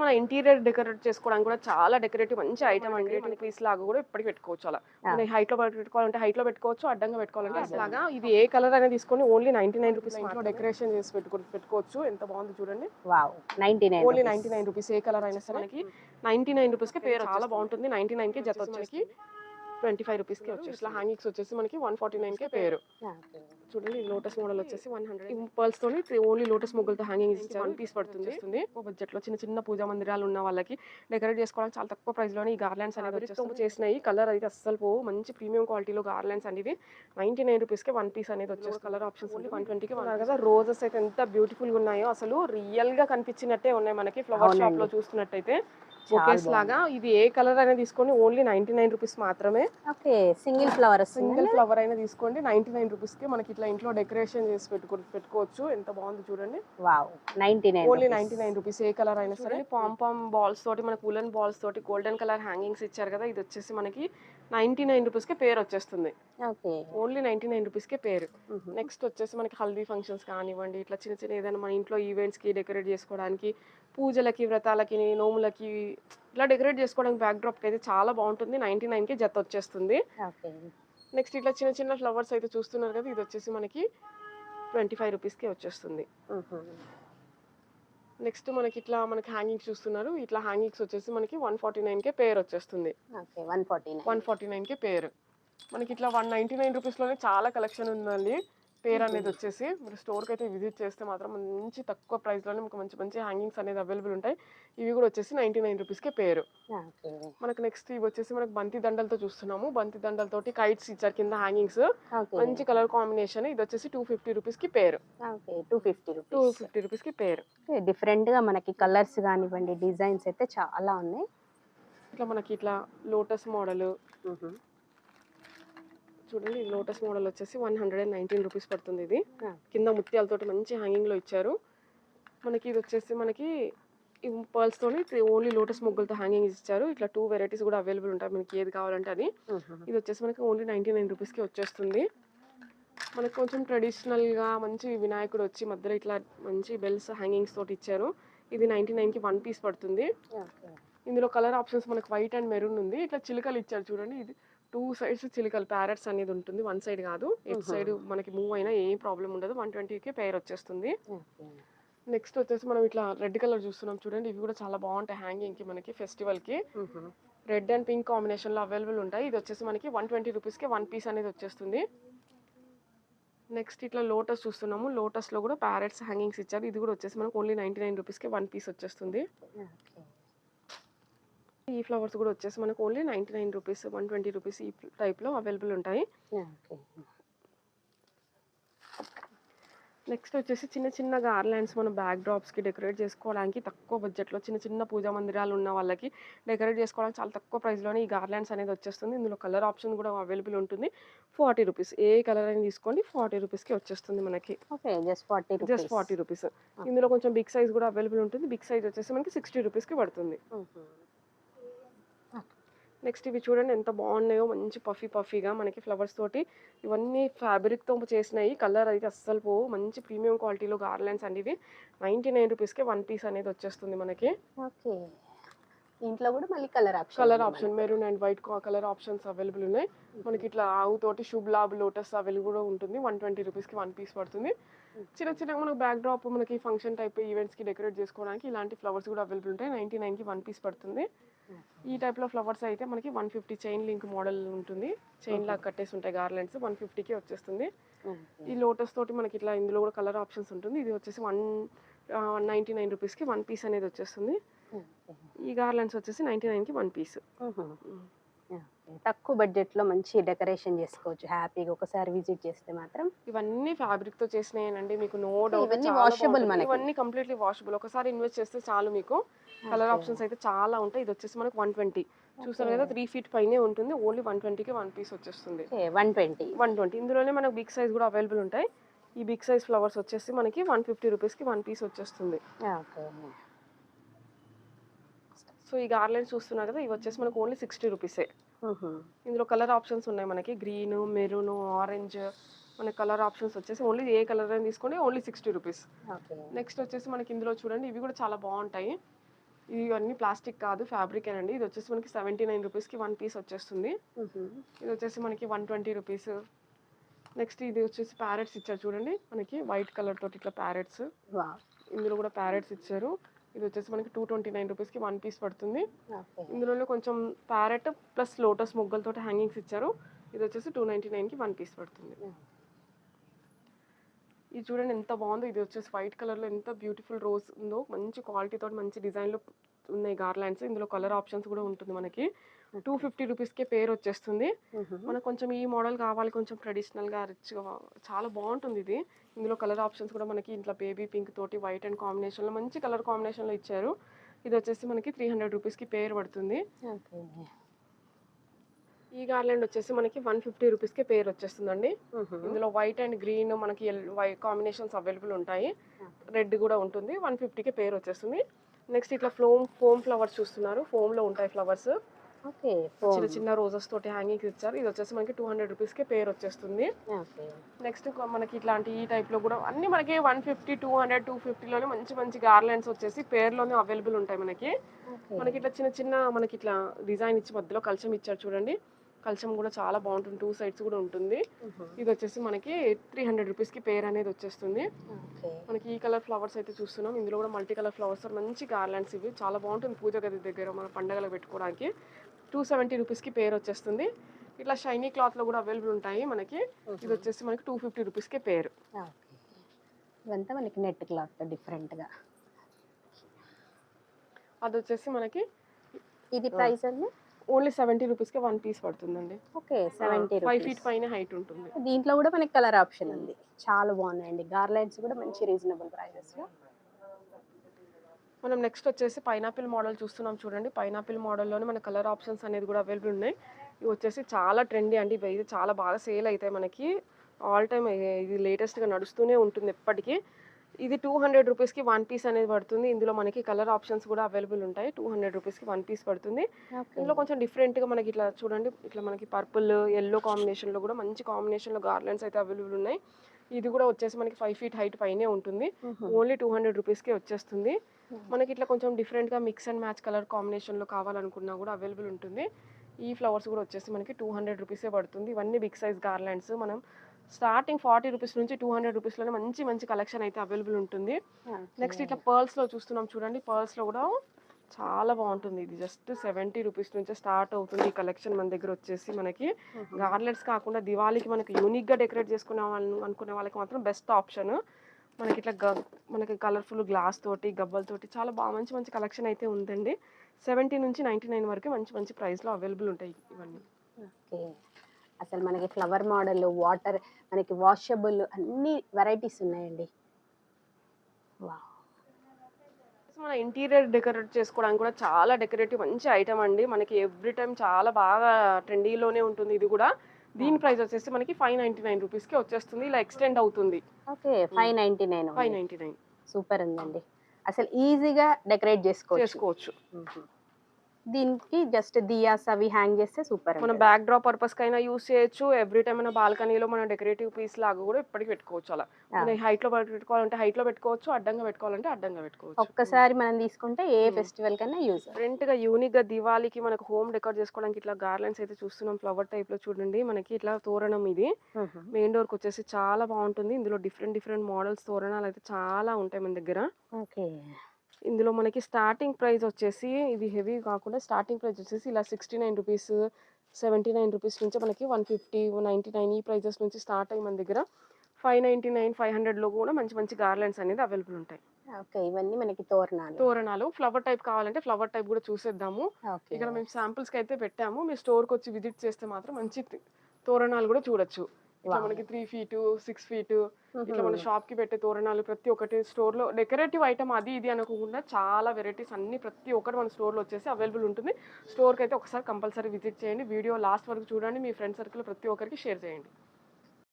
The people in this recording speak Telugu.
మన ఇంటీరియర్ డెకరేట్ చేసుకోవడానికి కూడా చాలా డెకరేటివ్ మంచి ఐటమ్ అండి. మన పీస్ లాగా కూడా ఇప్పటికి పెట్టుకోవచ్చు. అలా మన హైట్ లో పెట్టుకోవాలంటే హైట్ లో పెట్టుకోవచ్చు, అడ్డంగా పెట్టుకోవాలంటే అట్లాగా. ఇది ఏ కలర్ అనేది తీసుకొని ఓన్లీ 99 రూపీస్ ఇంట్లో డెకరేషన్ చేసి పెట్టుకోవచ్చు. ఎంత బాగుంది చూడండి. Wow 99 only 99 rupees. ఏ కలర్ అయినా సరే మనకి 99 రూపీస్ కి పేరు చాలా బాగుంటుంది. 99 కి జత వచ్చేసి 25 రూపీస్ కి వచ్చేసి ఇట్లా హ్యాంగింగ్స్ వచ్చేసి మనకి 149 కే పేరు. చూడండి లోటస్ మోడల్ వచ్చేసి 100 పర్ల్స్ తోని ఓన్లీ లోటస్ మొగ్గలతో హ్యాంగింగ్ ఇచ్చారు. 1 పీస్ పడుతుంది. బడ్జెట్ లో చిన్న చిన్న పూజా మందిరాలు ఉన్న వాళ్ళకి డెకరేట్ చేసుకోవడానికి చాలా తక్కువ ప్రైస్ లోనే ఈ గార్లాండ్స్ అనేది చేసినాయి. కలర్ అయితే అస్సలు పోవు. మంచి ప్రీమియం క్వాలిటీలో గార్లాండ్స్ అనేవి 99 రూపీస్ కి 1 పీస్ అనేది వచ్చేసి కలర్ ఆప్షన్స్ ఓన్లీ 120 కి కదా. రోజెస్ అయితే ఎంత బ్యూటిఫుల్ గా ఉన్నాయో అసలు రియల్ గా కనిపించినట్టే ఉన్నాయి మనకి ఫ్లవర్ షాప్ లో చూస్తున్నట్టయితే. బొకేస్ లాగా ఇది ఏ కలర్ అయినా తీసుకొని ఓన్లీ 99 రూపీస్ మాత్రమే. ఓకే సింగిల్ ఫ్లవర్ అయినా తీసుకోండి 99 రూపీస్ కి మనకి ఇట్లా ఇంట్లో డెకరేషన్ చేసి పెట్టుకోవచ్చు. ఎంత బాగుంది చూడండి. Wow 99 only 99 rupees. ఏ కలర్ అయినా సరే. పామ్ బాల్స్ తోటి మనకి ఉలెన్ బాల్స్ తోటి గోల్డెన్ కలర్ హ్యాంగింగ్స్ ఇచ్చారు కదా. ఇది వచ్చేసి మనకి 99 రూపీస్ కి పేరు వచ్చేస్తుంది. ఓకే ఓన్లీ 99 రూపీస్ కే పేరు. నెక్స్ట్ వచ్చేసి మనకి హల్దీ ఫంక్షన్స్ కానివ్వండి, ఇట్లా చిన్న చిన్న ఏదైనా మన ఇంట్లో ఈవెంట్స్ కి డెకరేట్ చేసుకోవడానికి, పూజలకి వ్రతాలకి నోములకి ఇట్లా డెకరేట్ చేసుకోవడానికి బ్యాక్ డ్రాప్ అయితే చాలా బాగుంటుంది. 99 కి జత వచ్చేస్తుంది. నెక్స్ట్ ఇట్లా చిన్న చిన్న ఫ్లవర్స్ అయితే చూస్తున్నారు కదా. ఇది వచ్చేసి మనకి 25 రూపీస్ కి వచ్చేస్తుంది. నెక్స్ట్ మనకి ఇట్లా మనకి హ్యాంగింగ్స్ చూస్తున్నారు. ఇట్లా హ్యాంగింగ్స్ వచ్చేసి మనకి 149 కే పేరు వచ్చేస్తుంది. 149 కే పేరు. మనకి ఇట్లా 199 రూపీస్ లోనే చాలా కలెక్షన్ ఉందండి. పేరు అనేది వచ్చేసి మీరు స్టోర్కి అయితే విజిట్ చేస్తే మాత్రం మంచి తక్కువ ప్రైస్ లోనే మీకు మంచి మంచి హ్యాంగింగ్స్ అనేది అవైలబుల్ ఉంటాయి. ఇవి కూడా వచ్చేసి 99 రూపీస్ కే పేరు. మనకి నెక్స్ట్ ఇవి వచ్చేసి మనకి బంతి దండలతో చూస్తున్నాము. బంతి దండలతోటి కైట్స్ ఇచ్చారు కింద హ్యాంగింగ్స్. మంచి కలర్ కాంబినేషన్. ఇది వచ్చేసి 250 రూపీస్ కి పేరు. 250 రూపీస్ కి పేరు. డిఫరెంట్ గా మనకి కలర్స్ కానివ్వండి, డిజైన్స్ అయితే చాలా ఉన్నాయి. ఇట్లా మనకి ఇట్లా లోటస్ మోడల్ చూడండి. లోటస్ మోడల్ వచ్చేసి 119 రూపీస్ పడుతుంది. ఇది కింద ముత్యాలతోటి మంచి హ్యాంగింగ్ లో ఇచ్చారు. మనకి ఇది వచ్చేసి మనకి పర్ల్స్ తోని ఓన్లీ లోటస్ మొగ్గలతో హ్యాంగింగ్ ఇచ్చారు. ఇట్లా 2 వెరైటీస్ కూడా అవైలబుల్ ఉంటాయి. మనకి ఏది కావాలంటే అది. ఇది వచ్చేసి మనకి ఓన్లీ 99 రూపీస్ కి వచ్చేస్తుంది. మనకి కొంచెం ట్రెడిషనల్ గా మంచి వినాయకుడు వచ్చి మధ్యలో ఇట్లా మంచి బెల్స్ హ్యాంగింగ్స్ తోటి ఇచ్చారు. ఇది 99 కి 1 పీస్ పడుతుంది. ఇందులో కలర్ ఆప్షన్స్ మనకి వైట్ అండ్ మెరూన్ ఉంది. ఇట్లా చిలుకలు ఇచ్చారు చూడండి. ఇది 2 సైడ్స్ చిలుకలు ప్యారెట్స్ అనేది ఉంటుంది. 1 సైడ్ కాదు. ఎట్ సైడ్ మనకి మూవ్ అయినా ఏం ప్రాబ్లం ఉండదు. 120 కి పేరు వచ్చేస్తుంది. నెక్స్ట్ వచ్చేసి మనం ఇట్లా రెడ్ కలర్ చూస్తున్నాం చూడండి. ఇవి కూడా చాలా బాగుంటాయి హ్యాంగింగ్ కి మనకి ఫెస్టివల్ కి. రెడ్ అండ్ పింక్ కాంబినేషన్ లో అవైలబుల్ ఉంటాయి. ఇది వచ్చేసి మనకి 120 రూపీస్ కి 1 పీస్ అనేది వచ్చేస్తుంది. నెక్స్ట్ ఇట్లా లోటస్ చూస్తున్నాము. లోటస్ లో కూడా ప్యారెట్స్ హ్యాంగింగ్స్ ఇచ్చారు. ఇది కూడా వచ్చేసి మనకి ఓన్లీ 99 రూపీస్ కి 1 పీస్ వచ్చేస్తుంది. ఈ ఫ్లవర్స్ కూడా వచ్చేసి మనకు ఓన్లీ 99 రూపీస్ 120 రూపీస్ ఈ టైప్ లో అవైలబుల్ ఉంటాయి. నెక్స్ట్ వచ్చేసి చిన్న చిన్న గార్లాండ్స్ మన బ్యాక్ డ్రాప్స్ కి డెకరేట్ చేసుకోవడానికి తక్కువ బడ్జెట్ లో చిన్న చిన్న పూజా మందిరాలు ఉన్న వాళ్ళకి డెకరేట్ చేసుకోవడానికి చాలా తక్కువ ప్రైస్ లోనే ఈ గార్లాండ్స్ అనేది వచ్చేస్తుంది. ఇందులో కలర్ ఆప్షన్ కూడా అవైలబుల్ ఉంటుంది. 40 రూపీస్. ఏ కలర్ అయినా తీసుకోండి 40 రూపీస్ కి వచ్చేస్తుంది మనకి. Just 40 rupees. ఇందులో కొంచెం బిగ్ సైజ్ కూడా అవైలబుల్ ఉంటుంది. బిగ్ సైజ్ వచ్చేసి మనకి 60 రూపీస్ కి పడుతుంది. నెక్స్ట్ ఇవి చూడండి ఎంత బాగున్నాయో. మంచి పఫీగా మనకి ఫ్లవర్స్ తోటి ఇవన్నీ ఫ్యాబ్రిక్ తో చేసినాయి. కలర్ అయితే అస్సలు పోవు. మంచి ప్రీమియం క్వాలిటీలో గార్లాండ్స్ అనేవి 99 రూపీస్ కి 1 పీస్ అనేది వచ్చేస్తుంది మనకి. ఇంట్లో కూడా మళ్ళీ colour option maroon and white colour options available ఉన్నాయి. మనకి ఇట్లా ఆవు తోటి శుభ్ లాభ్ లోటస్ అవైలబుల్ కూడా ఉంటుంది. 120 రూపీస్ కి 1 పీస్ పడుతుంది. చిన్న చిన్నగా మనకు బ్యాక్ డ్రాప్ మనకి ఫంక్షన్ టైప్ ఈవెంట్స్ కి డెకరేట్ చేసుకోవడానికి ఇలాంటి ఫ్లవర్స్ కూడా అవైలబుల్ ఉంటాయి. 99 కి 1 పీస్ పడుతుంది. ఈ టైప్ లో ఫ్లవర్స్ అయితే మనకి 150 చైన్ లింక్ మోడల్ ఉంటుంది. చైన్ లాగా కట్టేసి ఉంటాయి గార్లాండ్స్. 150 కి వచ్చేస్తుంది. ఈ లోటస్ తోటి మనకి ఇట్లా ఇందులో కూడా కలర్ ఆప్షన్స్ ఉంటుంది. ఇది వచ్చేసి 199 రూపీస్ కి 1 పీస్ అనేది వచ్చేస్తుంది. ఈ గార్లాండ్స్ వచ్చేసి 99 కి 1 పీస్. తక్కువ బడ్జెట్ లో మంచి డెకరేషన్ చేసుకోవచ్చు హ్యాపీగా. ఒకసారి విజిట్ చేస్తే మాత్రం ఇవన్నీ ఫ్యాబ్రిక్ తో చేసినాయేనండి. మీకు నో డౌట్ ఇవన్నీ కంప్లీట్లీ వాషబుల్. ఒకసారి ఇన్వెస్ట్ చేస్తే చాలు మీకు. కలర్ ఆప్షన్స్ అయితే చాలా ఉంటాయి. ఇది వచ్చేసి మనకు 120 చూసారు కదా. 3 feet పైనే ఉంటుంది. ఓన్లీ 120 కి 1 పీస్ వచ్చేస్తుంది. 120. ఇందులోనే మనకు బిగ్ సైజ్ కూడా అవైలబుల్ ఉంటాయి. ఈ బిగ్ సైజ్ ఫ్లవర్స్ వచ్చేసి మనకి 150 రూపీస్ కి 1 పీస్ వచ్చేస్తుంది. సో ఈ గార్లాండ్స్ చూస్తున్నారు కదా. ఇవి వచ్చేసి మనకు ఓన్లీ 60 రూపీసే. ఇందులో కలర్ ఆప్షన్స్ ఉన్నాయి మనకి. గ్రీన్, మెరూన్, ఆరెంజ్ మన కలర్ ఆప్షన్స్ వచ్చేసి ఓన్లీ ఏ కలర్ అని తీసుకొని ఓన్లీ 60 రూపీస్. నెక్స్ట్ వచ్చేసి మనకి ఇందులో చూడండి ఇవి కూడా చాలా బాగుంటాయి. ఇవన్నీ ప్లాస్టిక్ కాదు, ఫ్యాబ్రిక్ అండి. ఇది వచ్చేసి మనకి 79 రూపీస్కి 1 పీస్ వచ్చేస్తుంది. ఇది వచ్చేసి మనకి 120 రూపీస్. నెక్స్ట్ ఇది వచ్చేసి ప్యారెట్స్ ఇచ్చారు చూడండి, మనకి వైట్ కలర్ తోటి ఇట్లా ప్యారెట్స్, ఇందులో కూడా ప్యారెట్స్ ఇచ్చారు. ఇది వచ్చేసి మనకి 229 రూపీస్కి 1 పీస్ పడుతుంది. ఇందులోనే కొంచెం ప్యారెట్ ప్లస్ లోటస్ మొగ్గలతో హ్యాంగింగ్స్ ఇచ్చారు. ఇది వచ్చేసి 299కి 1 పీస్ పడుతుంది. ఇది చూడండి ఎంత బాగుందో. ఇది వచ్చేసి వైట్ కలర్లో ఎంత బ్యూటిఫుల్ రోజ్ ఉందో, మంచి క్వాలిటీతో మంచి డిజైన్లో ఉన్నాయి గార్లాండ్స్. ఇందులో కలర్ ఆప్షన్స్ కూడా ఉంటుంది మనకి. 250 రూపీస్కే పేర్ వచ్చేస్తుంది. మనకు కొంచెం ఈ మోడల్ కావాలి, కొంచెం ట్రెడిషనల్గా రిచ్గా, చాలా బాగుంటుంది ఇది. ఇందులో కలర్ ఆప్షన్స్ కూడా మనకి ఇంట్లో బేబీ పింక్ తోటి వైట్ అండ్ కాంబినేషన్లో మంచి కలర్ కాంబినేషన్లో ఇచ్చారు. ఇది వచ్చేసి మనకి 300 రూపీస్కి పేర్ పడుతుంది. ఈ గార్లాండ్ వచ్చేసి మనకి 150 రూపీస్కే పేర్ వచ్చేస్తుందండి. ఇందులో వైట్ అండ్ గ్రీన్ మనకి వైట్ కాంబినేషన్స్ అవైలబుల్ ఉంటాయి. రెడ్ కూడా ఉంటుంది. 150కే పేర్ వచ్చేస్తుంది. నెక్స్ట్ ఇట్లా ఫోమ్ ఫ్లవర్స్ చూస్తున్నారు, ఫోమ్లో ఉంటాయి ఫ్లవర్స్. చిన్న చిన్న రోజెస్ తోటి హ్యాంగింగ్స్ ఇచ్చారు. ఇది వచ్చేసి మనకి 200 రూపీస్కే పేర్ వచ్చేస్తుంది. నెక్స్ట్ మనకి ఇట్లాంటి ఈ టైప్లో కూడా అన్ని మనకి 150, 200, 250లోనే మంచి మంచి గార్లాండ్స్ వచ్చేసి పేర్లోనే అవైలబుల్ ఉంటాయి మనకి. మనకి ఇట్లా చిన్న చిన్న మనకి ఇట్లా డిజైన్ ఇచ్చి మధ్యలో కల్చం ఇచ్చారు చూడండి. కల్చం కూడా చాలా బాగుంటుంది, 2 సైడ్స్ కూడా ఉంటుంది. ఇది వచ్చేసి మనకి 300 రూపీస్కి పేర్ అనేది వచ్చేస్తుంది. మనకి ఈ కలర్ ఫ్లవర్స్ అయితే చూస్తున్నాం. ఇందులో కూడా మల్టీ కలర్ ఫ్లవర్స్ మంచి గార్లాండ్స్ ఇవి, చాలా బాగుంటుంది పూజ గది దగ్గర మన పండగలు పెట్టుకోవడానికి. 270 రూపీస్కి పేర్ వచ్చేస్తుంది. ఇట్లా షైనీ క్లాత్లో కూడా అవైలబుల్ ఉంటాయి మనకి. ఇది వచ్చేసి మనకి 250 రూపీస్కే పేరు. ఇదంతా మనకి నెట్ క్లాత్ డిఫరెంట్గా. అది వచ్చేసి మనకి ఇది ప్రైస్ అండి ఓన్లీ 70 రూపీస్కి 1 పీస్ పడుతుందండి. ఓకే, 70 5 ఫీట్ పైన హైట్ ఉంటుంది. దీంట్లో కూడా మనకి కలర్ ఆప్షన్ ఉంది. చాలా బాగున్నాయండి గార్లాండ్స్ కూడా మంచి రీజనబుల్ ప్రైజెస్లో. మనం నెక్స్ట్ వచ్చేసి పైనాపిల్ మోడల్ చూస్తున్నాం చూడండి. పైనాపిల్ మోడల్లోనే మన కలర్ ఆప్షన్స్ అనేది కూడా అవైలబుల్ ఉన్నాయి. ఇవి వచ్చేసి చాలా ట్రెండీ అండి. ఇది చాలా బాగా సేల్ అవుతాయి మనకి. ఆల్ టైమ్ ఇది లేటెస్ట్గా నడుస్తూనే ఉంటుంది ఎప్పటికీ. ఇది 200 రూపీస్కి 1 పీస్ అనేది పడుతుంది. ఇందులో మనకి కలర్ ఆప్షన్స్ కూడా అవైలబుల్ ఉంటాయి. 200 రూపీస్కి 1 పీస్ పడుతుంది. ఇందులో కొంచెం డిఫరెంట్గా మనకి ఇట్లా చూడండి, ఇట్లా మనకి పర్పుల్ ఎల్లో కాంబినేషన్లో కూడా మంచి కాంబినేషన్లో గార్లాండ్స్ అయితే అవైలబుల్ ఉన్నాయి. ఇది కూడా వచ్చేసి మనకి 5 ఫీట్ హైట్ పైనే ఉంటుంది. ఓన్లీ 200 రూపీస్కే వచ్చేస్తుంది. మనకి ఇట్లా కొంచెం డిఫరెంట్గా మిక్స్ అండ్ మ్యాచ్ కలర్ కాంబినేషన్లో కావాలనుకున్నా కూడా అవైలబుల్ ఉంటుంది. ఈ ఫ్లవర్స్ కూడా వచ్చేసి మనకి 200 రూపీసే పడుతుంది. ఇవన్నీ బిగ్ సైజ్ గార్లాండ్స్. మనం స్టార్టింగ్ 40 రూపీస్ నుంచి 200 రూపీస్లోనే మంచి మంచి కలెక్షన్ అయితే అవైలబుల్ ఉంటుంది. నెక్స్ట్ ఇట్లా పర్ల్స్లో చూస్తున్నాం చూడండి. పర్ల్స్లో కూడా చాలా బాగుంటుంది. ఇది జస్ట్ 70 రూపీస్ నుంచే స్టార్ట్ అవుతుంది ఈ కలెక్షన్ మన దగ్గర వచ్చేసి. మనకి గార్లెట్స్ కాకుండా దివాళీకి మనకి యూనిక్గా డెకరేట్ చేసుకునే అనుకునే వాళ్ళకి మాత్రం బెస్ట్ ఆప్షన్. మనకి ఇట్లా మనకి కలర్ఫుల్ గ్లాస్ తోటి గబ్బలతోటి చాలా బాగా మంచి మంచి కలెక్షన్ అయితే ఉందండి. 70 నుంచి 99 వరకు మంచి మంచి ప్రైస్లో అవైలబుల్ ఉంటాయి ఇవన్నీ. ఓకే, అసలు మనకి ఫ్లవర్ మోడల్, వాటర్, మనకి వాషబుల్ అన్ని వెరైటీస్ ఉన్నాయండి. మన ఇంటీరియర్ డెకరేట్ చేసుకోవడానికి కూడా చాలా డెకరేటివ్ మంచి ఐటమ్ అండి. మనకి ఎవ్రీ టైం చాలా బాగా ట్రెండీలోనే ఉంటుంది ఇది కూడా. దీని ప్రైస్ వచ్చేసి మనకి 599 రూపీస్కి వచ్చేస్తుంది. ఇలా ఎక్స్టెండ్ అవుతుంది. ఓకే, 599. సూపర్ ఉందండి. అసలు ఈజీగా డెకరేట్ చేసుకోవచ్చు. దీనికి జస్ట్ దియాస్ అవి హ్యాంగ్ చేస్తే సూపర్. మన బ్యాక్ డ్రాప్ పర్పస్ కైనా యూస్ చేయొచ్చు. ఎవ్రీ టైం మన బాల్కనీలో మన డెకరేటివ్ పీస్ లాగా కూడా ఇప్పటికి పెట్టుకోవచ్చు. అలా మన హైట్ లో పెట్టుకోవాలంటే హైట్ లో పెట్టుకోవచ్చు, అడ్డంగా పెట్టుకోవాలంటే అడ్డంగా పెట్టుకోవచ్చు. ఒక్కసారి మనం తీసుకుంటే ఏ ఫెస్టివల్ కన్నా యూజ్. డిఫరెంట్ గా యూనిక్ గా దివాళీకి మనకు హోమ్ డెకరేట్ చేసుకోవడానికి ఇట్లా గార్లెండ్స్ అయితే చూస్తున్నాం. ఫ్లవర్ టైప్ లో చూడండి, మనకి ఇట్లా తోరణం ఇది మెయిన్ డోర్ కి వచ్చేసి చాలా బాగుంటుంది. ఇందులో డిఫరెంట్ మోడల్స్ తోరణాలు అయితే చాలా ఉంటాయి మన దగ్గర. ఓకే, ఇందులో మనకి స్టార్టింగ్ ప్రైస్ వచ్చేసి ఇది హెవీ కాకుండా స్టార్టింగ్ ప్రైస్ వచ్చేసి ఇలా 69 రూపీస్, 79 రూపీస్ నుంచి మనకి 150, 99 ఈ ప్రైజెస్ నుంచి స్టార్ట్ అయ్యి మన దగ్గర 599, 500లో కూడా మంచి మంచి గార్లెండ్స్ అనేది అవైలబుల్ ఉంటాయి. ఓకే, ఇవన్నీ మనకి తోరణాలు. ఫ్లవర్ టైప్ కావాలంటే ఫ్లవర్ టైప్ కూడా చూసేద్దాము. ఇక్కడ మేము శాంపుల్స్కి అయితే పెట్టాము. మీరు స్టోర్కి వచ్చి విజిట్ చేస్తే మాత్రం మంచి తోరణాలు కూడా చూడొచ్చు. ఇట్లా మనకి 3 ఫీట్, 6 ఫీట్ ఇట్లా మన షాప్ కి పెట్టే తోరణాలు ప్రతి ఒక్కటి స్టోర్ లో డెకరేటివ్ ఐటమ్ అది ఇది అనుకోకుండా చాలా వెరైటీస్ అన్ని ప్రతి ఒక్కటి మన స్టోర్ లో వచ్చేసి అవైలబుల్ ఉంటుంది. స్టోర్ కి అయితే ఒకసారి కంపల్సరీ విజిట్ చేయండి. వీడియో లాస్ట్ వరకు చూడండి. మీ ఫ్రెండ్ సర్కిల్ ప్రతి ఒక్కరికి షేర్ చేయండి.